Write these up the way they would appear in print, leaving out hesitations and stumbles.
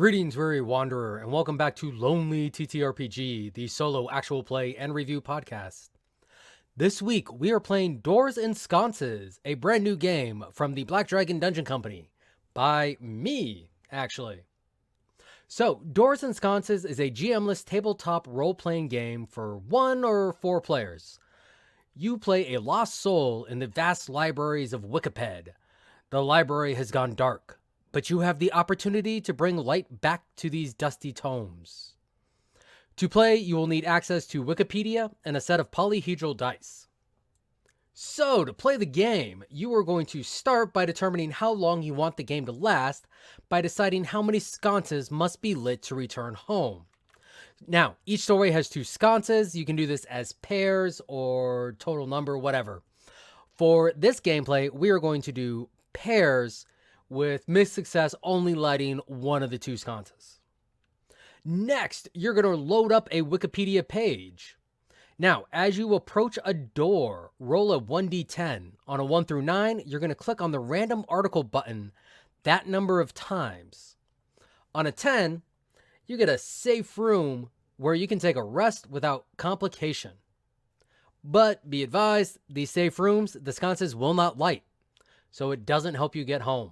Greetings, weary wanderer, and welcome back to Lonely TTRPG, the solo actual play and review podcast. This week, we are playing Doors and Sconces, a brand new game from the Black Dragon Dungeon Company, by me, actually. So, Doors and Sconces is a GM-less tabletop role-playing game for 1 or 4 players. You play a lost soul in the vast libraries of Wikiped. The library has gone dark, but you have the opportunity to bring light back to these dusty tomes. To play, you will need access to Wikipedia and a set of polyhedral dice. So, to play the game, you are going to start by determining how long you want the game to last by deciding how many sconces must be lit to return home. Now, each story has 2 sconces. You can do this as pairs or total number, whatever. For this gameplay, we are going to do pairs with missed success only lighting one of the 2 sconces. Next, you're going to load up a Wikipedia page. Now, as you approach a door, roll a 1d10. On a 1 through 9, you're going to click on the random article button that number of times. On a 10, you get a safe room where you can take a rest without complication. But be advised, these safe rooms, the sconces will not light, so it doesn't help you get home.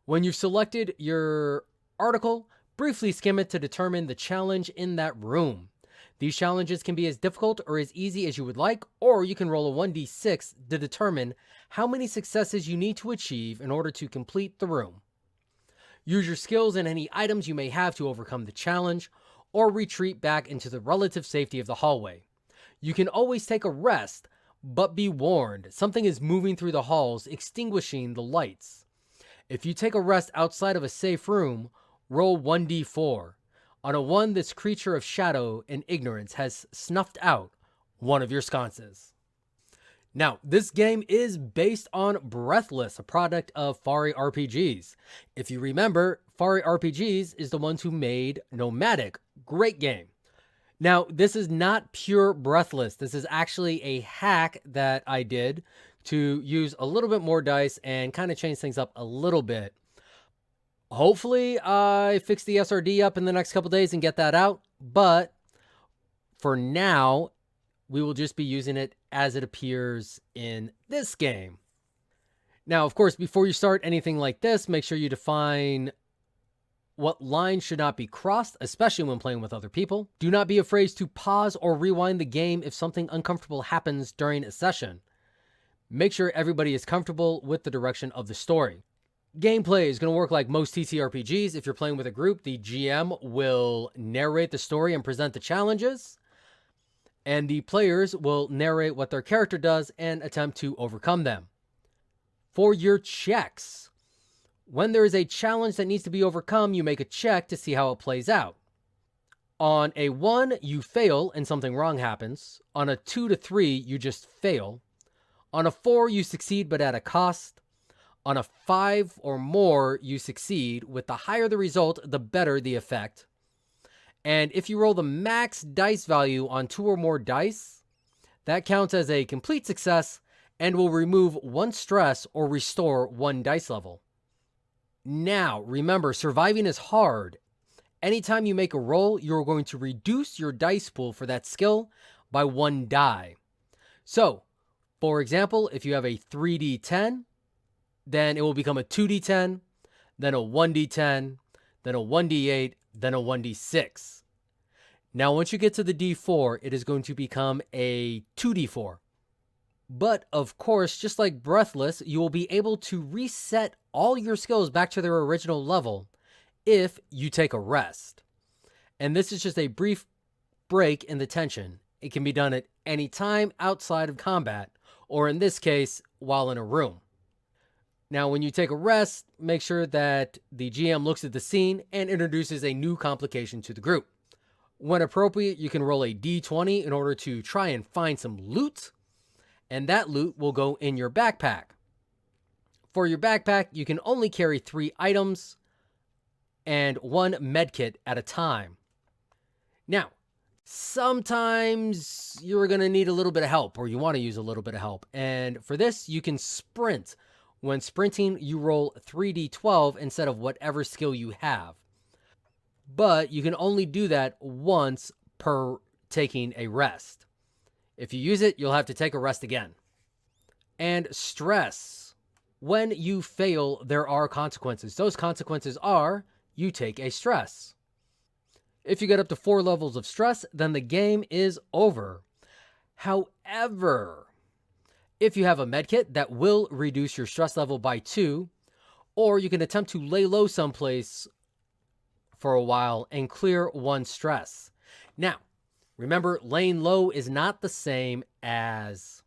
When you've selected your article, briefly skim it to determine the challenge in that room. These challenges can be as difficult or as easy as you would like, or you can roll a 1d6 to determine how many successes you need to achieve in order to complete the room. Use your skills and any items you may have to overcome the challenge, or retreat back into the relative safety of the hallway. You can always take a rest, but be warned, something is moving through the halls, extinguishing the lights. If you take a rest outside of a safe room, roll 1d4. On a 1, this creature of shadow and ignorance has snuffed out one of your sconces. Now, this game is based on Breathless, a product of Fari RPGs. If you remember, Fari RPGs is the ones who made Nomadic. Great game. Now, this is not pure Breathless. This is actually a hack that I did to use a little bit more dice and kind of change things up a little bit. Hopefully, I fix the SRD up in the next couple days and get that out. But for now, we will just be using it as it appears in this game. Now, of course, before you start anything like this, make sure you define what lines should not be crossed, especially when playing with other people. Do not be afraid to pause or rewind the game if something uncomfortable happens during a session. Make sure everybody is comfortable with the direction of the story. Gameplay is going to work like most TTRPGs. If you're playing with a group, the GM will narrate the story and present the challenges, and the players will narrate what their character does and attempt to overcome them. For your checks, when there is a challenge that needs to be overcome, you make a check to see how it plays out. On a 1, you fail and something wrong happens. On a 2 to 3, you just fail. On a 4, you succeed but at a cost. On a 5 or more, you succeed. With the higher the result, the better the effect. And if you roll the max dice value on 2 or more dice, that counts as a complete success and will remove 1 stress or restore 1 dice level. Now, remember, surviving is hard. Anytime you make a roll, you're going to reduce your dice pool for that skill by 1 die. So, for example, if you have a 3d10, then it will become a 2d10, then a 1d10, then a 1d8, then a 1d6. Now, once you get to the d4, it is going to become a 2d4. But, of course, just like Breathless, you will be able to reset all your skills back to their original level if you take a rest. And this is just a brief break in the tension. It can be done at any time outside of combat, or in this case, while in a room. Now, when you take a rest, make sure that the GM looks at the scene and introduces a new complication to the group. When appropriate, you can roll a d20 in order to try and find some loot, and that loot will go in your backpack. For your backpack, you can only carry 3 items and 1 medkit at a time. Now, sometimes you're going to need a little bit of help, or you want to use a little bit of help, and for this, you can sprint. When sprinting, you roll 3d12 instead of whatever skill you have. but you can only do that once per taking a rest. If you use it, you'll have to take a rest again. And stress. When you fail, there are consequences. Those consequences are you take a stress. If you get up to 4 levels of stress, then the game is over. However, if you have a medkit, that will reduce your stress level by 2, or you can attempt to lay low someplace for a while and clear 1 stress. Now, remember, laying low is not the same as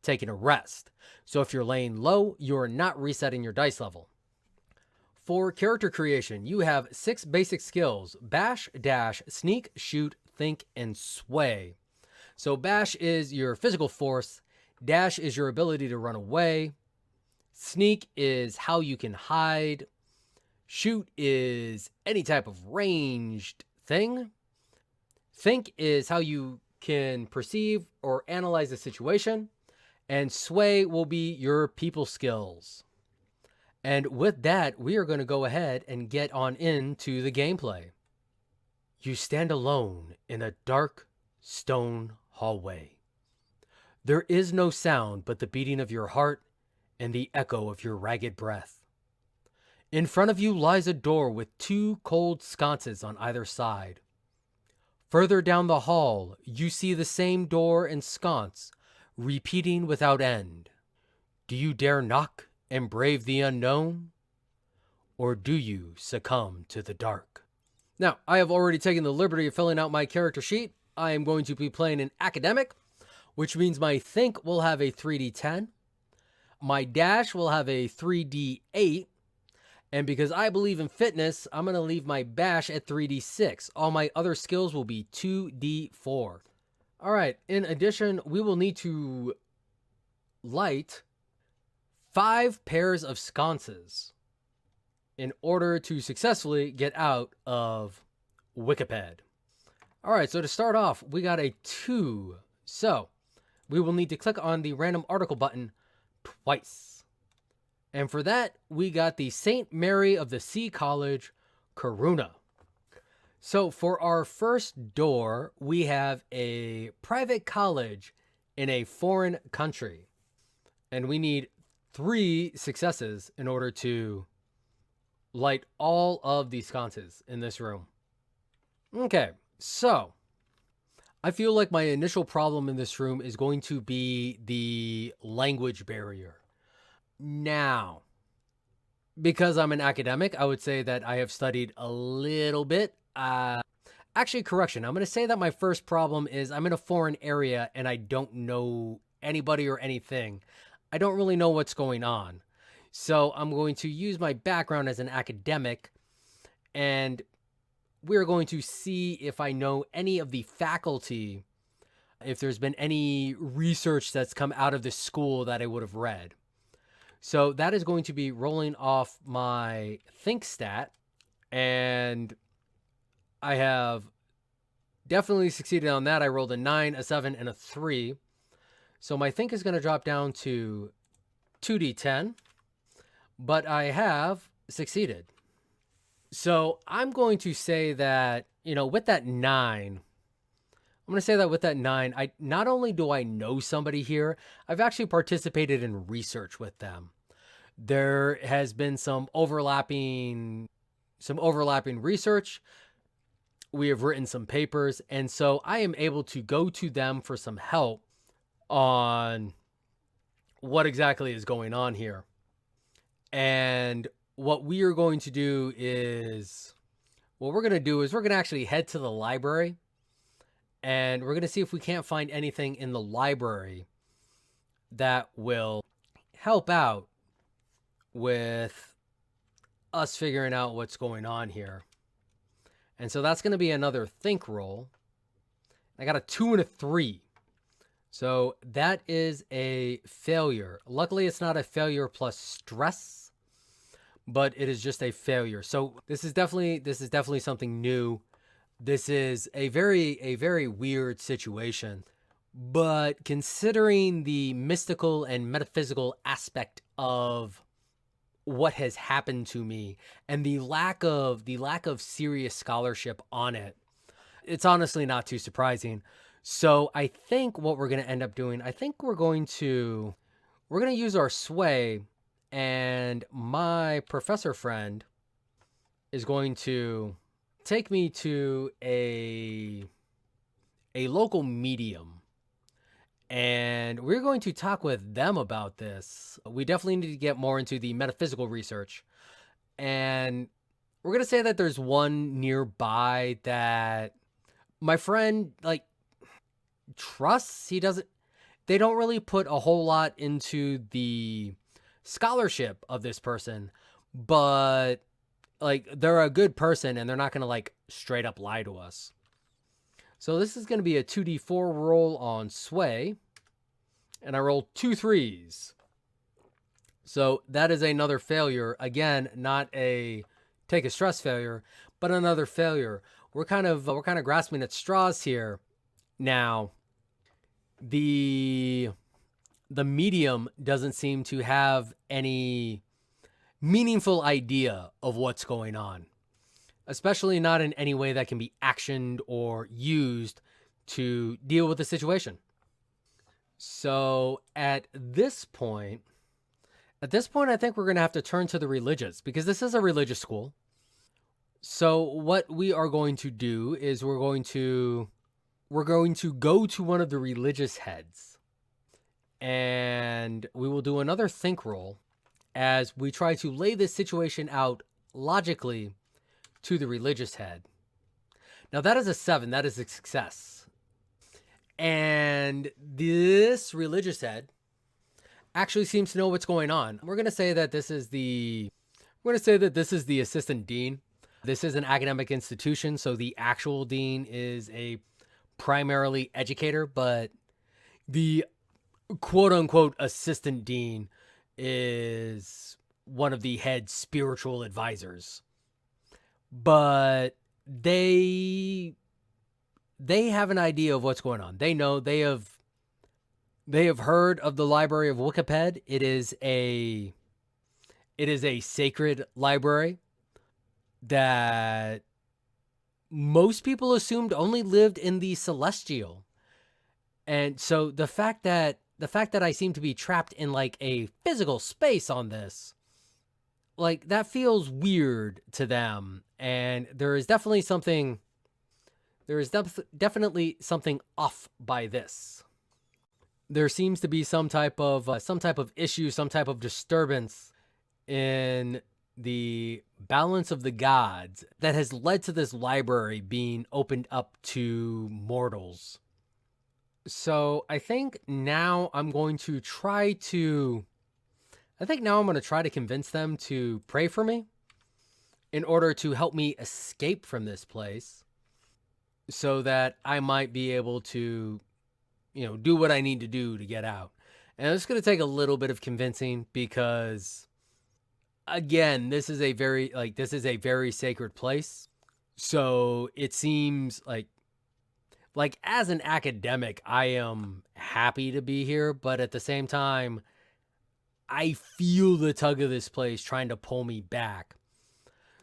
taking a rest. So if you're laying low, you're not resetting your dice level. For character creation, you have 6 basic skills: bash, dash, sneak, shoot, think, and sway. So bash is your physical force, dash is your ability to run away, sneak is how you can hide, shoot is any type of ranged thing, think is how you can perceive or analyze a situation, and sway will be your people skills. And with that, we are going to go ahead and get on into the gameplay. You stand alone in a dark stone hallway. There is no sound but the beating of your heart and the echo of your ragged breath. In front of you lies a door with 2 cold sconces on either side. Further down the hall, you see the same door and sconce, repeating without end. Do you dare knock and brave the unknown? Or do you succumb to the dark? Now, I have already taken the liberty of filling out my character sheet. I am going to be playing an academic, which means my think will have a 3d10. My dash will have a 3d8. And because I believe in fitness, I'm going to leave my bash at 3d6. All my other skills will be 2d4. All right, in addition, we will need to light 5 pairs of sconces in order to successfully get out of Wikiped. All right, so to start off, we got a 2. So we will need to click on the random article button twice. And for that, we got the St. Mary of the Sea College, Corunna. So for our first door, we have a private college in a foreign country. And we need 3 successes in order to light all of the sconces in this room. Okay, so I feel like my initial problem in this room is going to be the language barrier. Now, because I'm an academic, I would say that I have studied a little bit. Actually, correction. I'm going to say that my first problem is I'm in a foreign area and I don't know anybody or anything. I don't really know what's going on. So I'm going to use my background as an academic, and we're going to see if I know any of the faculty, if there's been any research that's come out of the school that I would have read. So that is going to be rolling off my think stat, and I have definitely succeeded on that. I rolled a 9, a 7, and a 3. So my think is going to drop down to 2d10, but I have succeeded. So I'm going to say that, with that 9, I not only do I know somebody here, I've actually participated in research with them. There has been some overlapping research. We have written some papers, and so I am able to go to them for some help on what exactly is going on here. And what we are going to do is, we're going to actually head to the library, and we're going to see if we can't find anything in the library that will help out with us figuring out what's going on here. And so that's going to be another think roll. I got a 2 and a 3. So that is a failure. Luckily, it's not a failure plus stress, but it is just a failure. So this is definitely something new. This is a very weird situation. But considering the mystical and metaphysical aspect of what has happened to me and the lack of serious scholarship on it. It's honestly not too surprising. So I think what we're going to end up doing, I think we're going to use our sway, and my professor friend is going to take me to a local medium, and we're going to talk with them about this. We definitely need to get more into the metaphysical research, and we're going to say that there's one nearby that my friend like trusts. They don't really put a whole lot into the scholarship of this person, but like they're a good person and they're not going to like straight up lie to us. So this is going to be a 2d4 roll on sway, and I rolled 2 3s. So that is another failure. Again, not a take a stress failure, but another failure. We're kind of grasping at straws here. Now, the medium doesn't seem to have any meaningful idea of what's going on, especially not in any way that can be actioned or used to deal with the situation. So at this point, I think we're going to have to turn to the religious, because this is a religious school. So what we are going to do is we're going to go to one of the religious heads, and we will do another think roll as we try to lay this situation out logically to the religious head. Now that is a 7. That is a success. And this religious head actually seems to know what's going on. We're going to say that this is the assistant dean. This is an academic institution, so the actual dean is a primarily educator, but the quote unquote assistant dean is one of the head spiritual advisors. But they have an idea of what's going on. They know, they have heard of the library of Wikiped. It is a sacred library that most people assumed only lived in the celestial. And so the fact that I seem to be trapped in like a physical space on this, like that feels weird to them. And there is definitely something off by this. There seems to be some type of issue, some type of disturbance in the balance of the gods that has led to this library being opened up to mortals. So I think now I'm going to try to convince them to pray for me in order to help me escape from this place, so that I might be able to, do what I need to do to get out. And it's going to take a little bit of convincing, because again, this is a very sacred place. So it seems like as an academic, I am happy to be here, but at the same time, I feel the tug of this place trying to pull me back.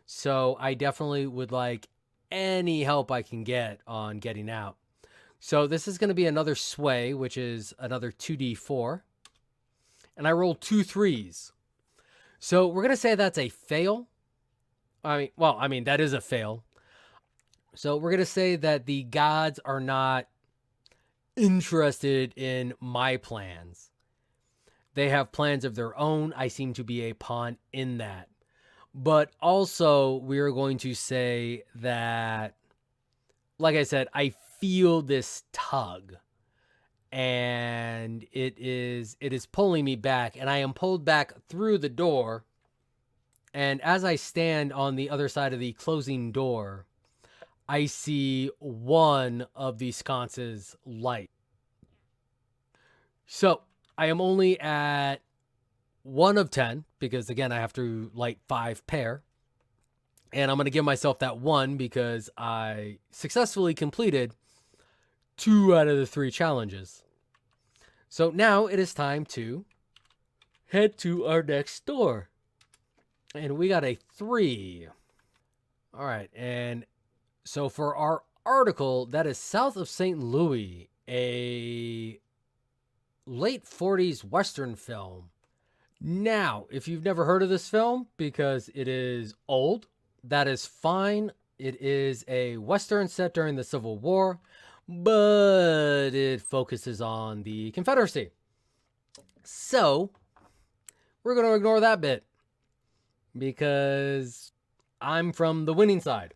So I definitely would like any help I can get on getting out. So this is going to be another sway, which is another 2d4. And I rolled 2 3s. So we're going to say that's a fail. That is a fail. So we're going to say that the gods are not interested in my plans. They have plans of their own. I seem to be a pawn in that. But also, we're going to say that, like I said, I feel this tug, and it is pulling me back, and I am pulled back through the door. And as I stand on the other side of the closing door, I see one of the sconces light. So I am only at 1 of 10, because again, I have to light 5 pair. And I'm going to give myself that 1 because I successfully completed 2 out of the 3 challenges. So now it is time to head to our next door. And we got a 3. All right. And so for our article, that is south of St. Louis, a late 40s Western film. Now, if you've never heard of this film because it is old, that is fine. It is a Western set during the Civil War, but it focuses on the Confederacy. So, we're going to ignore that bit because I'm from the winning side.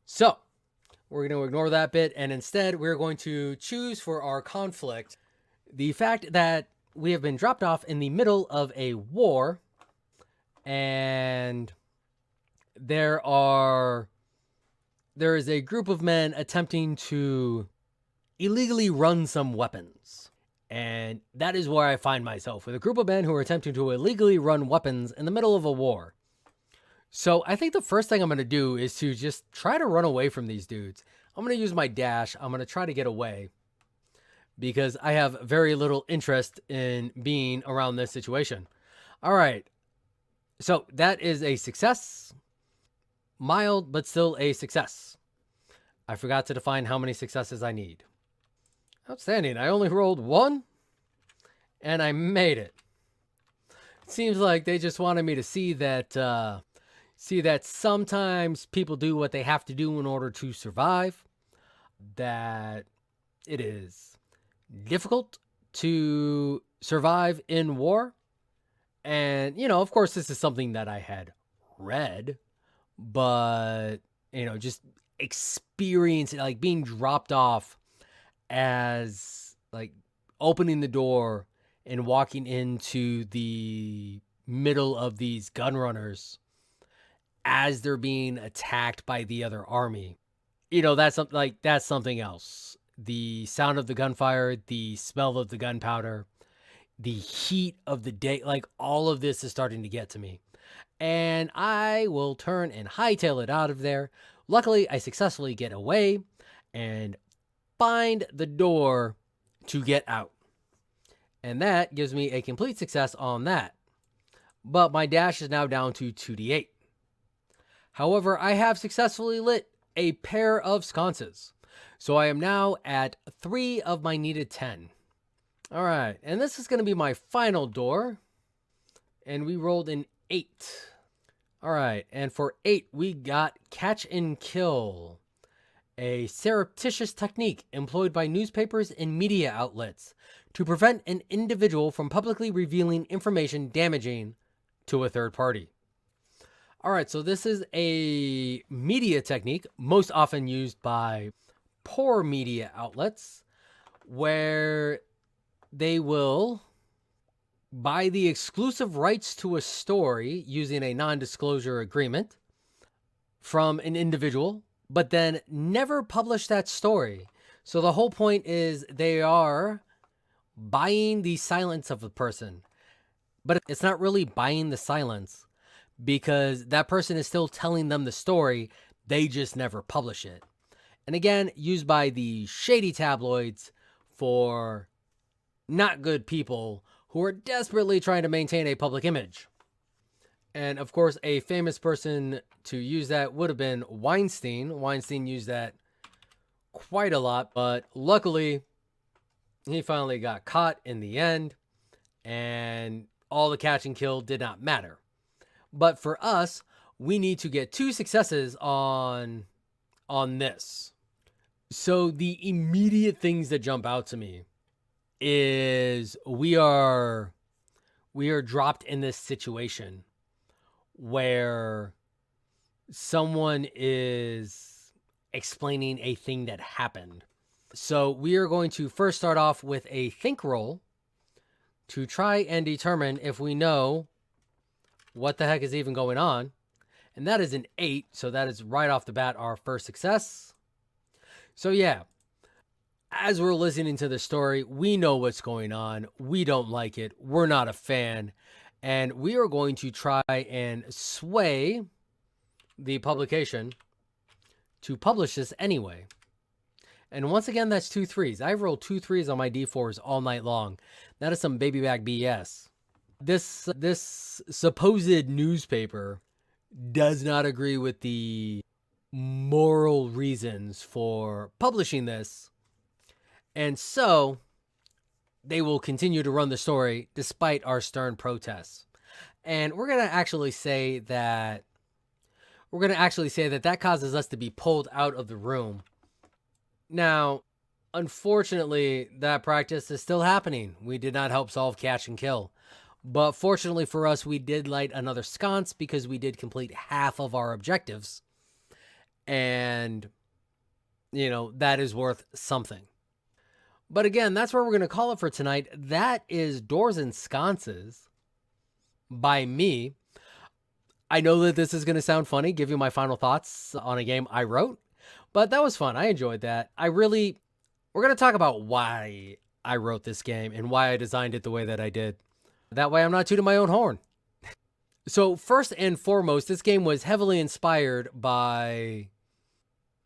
So, we're going to ignore that bit, and instead, we're going to choose for our conflict the fact that we have been dropped off in the middle of a war, and there is a group of men attempting to illegally run some weapons. And that is where I find myself, with a group of men who are attempting to illegally run weapons in the middle of a war. So I think the first thing I'm going to do is to just try to run away from these dudes. I'm going to use my dash. I'm going to try to get away because I have very little interest in being around this situation. All right. So that is a success. Mild, but still a success. I forgot to define how many successes I need. Outstanding. I only rolled 1 and I made it. Seems like they just wanted me to see that sometimes people do what they have to do in order to survive. That it is difficult to survive in war. And, of course, this is something that I had read, but, just experience it, like being dropped off as like opening the door and walking into the middle of these gun runners as they're being attacked by the other army. That's something else. The sound of the gunfire, the smell of the gunpowder, the heat of the day, like all of this is starting to get to me. And I will turn and hightail it out of there. Luckily, I successfully get away and find the door to get out. And that gives me a complete success on that. But my dash is now down to 2d8. However, I have successfully lit a pair of sconces. So I am now at 3 of my needed 10. All right, and this is going to be my final door. And we rolled an 8. All right, and for 8, we got catch and kill. A surreptitious technique employed by newspapers and media outlets to prevent an individual from publicly revealing information damaging to a third party. All right, so this is a media technique most often used by poor media outlets where they will buy the exclusive rights to a story using a non-disclosure agreement from an individual, but then never publish that story. So the whole point is they are buying the silence of a person, but it's not really buying the silence because that person is still telling them the story. They just never publish it. And again, used by the shady tabloids for not good people who are desperately trying to maintain a public image. And of course, a famous person to use that would have been Weinstein. Weinstein used that quite a lot, but luckily he finally got caught in the end and all the catch and kill did not matter. But for us, we need to get 2 successes on this. So the immediate things that jump out to me is we are dropped in this situation where someone is explaining a thing that happened. So we are going to first start off with a think roll to try and determine if we know what the heck is even going on. And that is an 8. So that is right off the bat our first success. So yeah, as we're listening to the story, we know what's going on. We don't like it. We're not a fan. And we are going to try and sway the publication to publish this anyway. And once again, that's 2 3s. I've rolled 2 3s on my D4s all night long. That is some baby back BS. This supposed newspaper does not agree with the moral reasons for publishing this. And so they will continue to run the story despite our stern protests. And we're going to actually say that that causes us to be pulled out of the room. Now, unfortunately, that practice is still happening. We did not help solve catch and kill. But fortunately for us, we did light another sconce because we did complete half of our objectives. And, that is worth something. But again, that's where we're going to call it for tonight. That is Doors and Sconces by me. I know that this is going to sound funny, give you my final thoughts on a game I wrote, but that was fun. I enjoyed that. We're going to talk about why I wrote this game and why I designed it the way that I did. That way I'm not tooting my own horn. So first and foremost, this game was heavily inspired by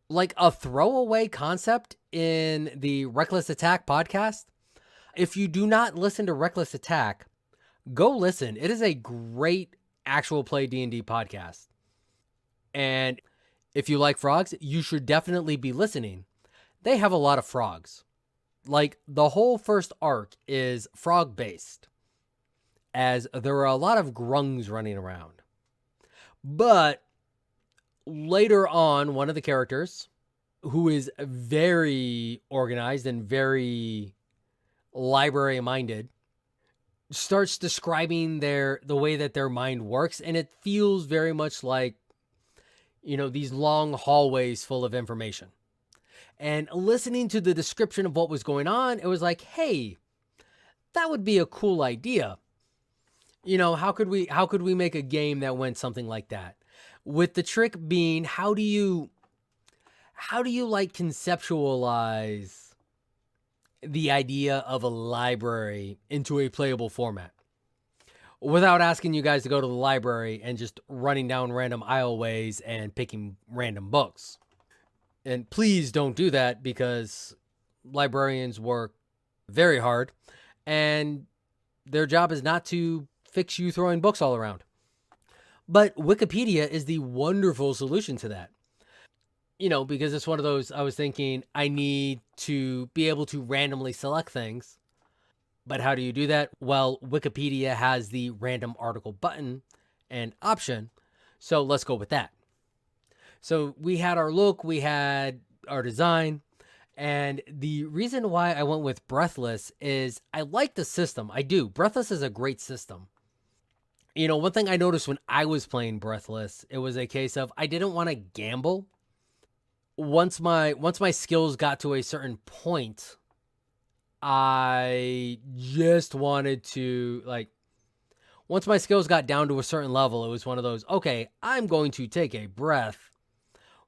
like a throwaway concept in the Reckless Attack podcast. If you do not listen to Reckless Attack, go listen. It is a great actual play D&D podcast. And if you like frogs, you should definitely be listening. They have a lot of frogs. Like the whole first arc is frog based, as there are a lot of grungs running around. But later on, one of the characters, who is very organized and very library minded, starts describing the way that their mind works, and it feels very much like, these long hallways full of information. And listening to the description of what was going on, it was like, hey, that would be a cool idea. How could we make a game that went something like that? With the trick being, how do you like conceptualize the idea of a library into a playable format without asking you guys to go to the library and just running down random aisleways and picking random books? And please don't do that, because librarians work very hard and their job is not to fix you throwing books all around. But Wikipedia is the wonderful solution to that. Because it's one of those, I was thinking I need to be able to randomly select things. But how do you do that? Well, Wikipedia has the random article button and option. So let's go with that. So we had our look, we had our design. And the reason why I went with Breathless is I like the system. I do. Breathless is a great system. One thing I noticed when I was playing Breathless, it was a case of I didn't want to gamble. Once my skills got to a certain point, I just wanted to, once my skills got down to a certain level, it was one of those, okay, I'm going to take a breath.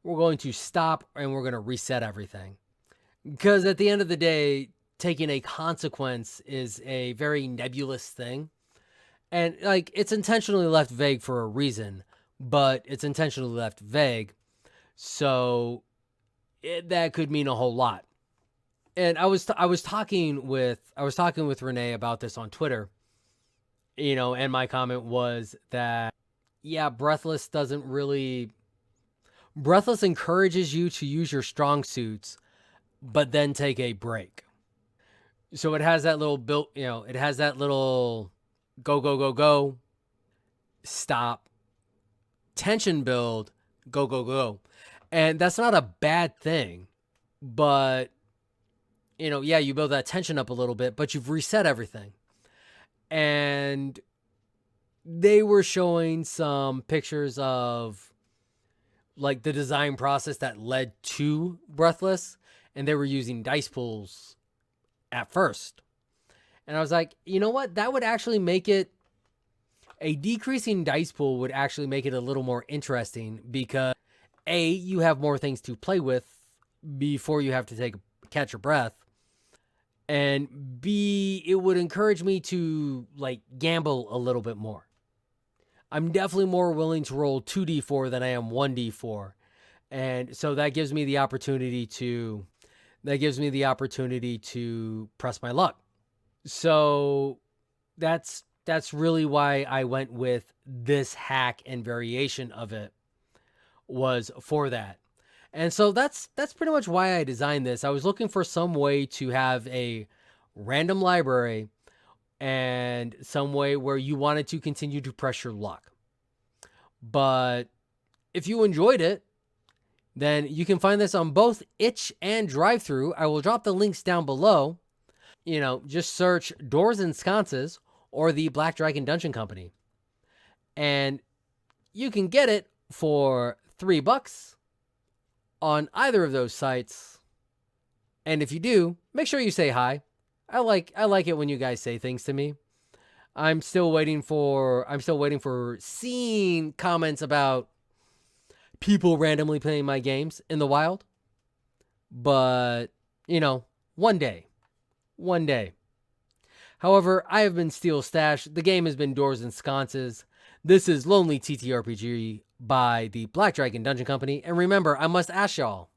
We're going to stop and we're going to reset everything. Because at the end of the day, taking a consequence is a very nebulous thing. And it's intentionally left vague for a reason, but it's intentionally left vague. So that could mean a whole lot. And I was talking with Renee about this on Twitter, and my comment was that, yeah, Breathless encourages you to use your strong suits, but then take a break. So it has that little it has that little go, stop, tension build, go. And that's not a bad thing, but you build that tension up a little bit, but you've reset everything. And they were showing some pictures of the design process that led to Breathless, and they were using dice pools at first. And I was like, you know what? That would actually make it, a decreasing dice pool would actually make it a little more interesting, because A, you have more things to play with before you have to catch your breath. And B, it would encourage me to gamble a little bit more. I'm definitely more willing to roll 2d4 than I am 1d4. And so that gives me the opportunity to press my luck. So that's that's really why I went with this hack and variation of it, was for that. And so that's pretty much why I designed this. I was looking for some way to have a random library and some way where you wanted to continue to press your luck. But if you enjoyed it, then you can find this on both itch and drive-thru. I will drop the links down below. Just search Doors and Sconces or the Black Dragon Dungeon Company. And you can get it for $3 on either of those sites. And if you do, make sure you say hi. I like it when you guys say things to me. I'm still waiting for seeing comments about people randomly playing my games in the wild. But, one day. However, I have been Steel Stash. The game has been Doors and Sconces. This is Lonely TTRPG by the Black Dragon Dungeon Company. And remember, I must ask y'all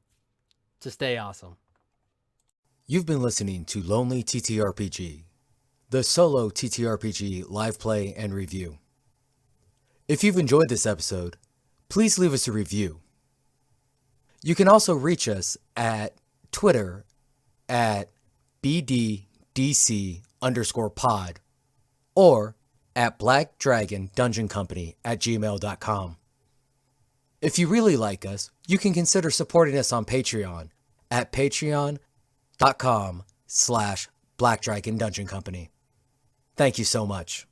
to stay awesome. You've been listening to Lonely TTRPG, the solo TTRPG live play and review. If you've enjoyed this episode, please leave us a review. You can also reach us at Twitter at BDDC_pod or at blackdragondungeoncompany@gmail.com. If you really like us, you can consider supporting us on Patreon at patreon.com/blackdragondungeoncompany. Thank you so much.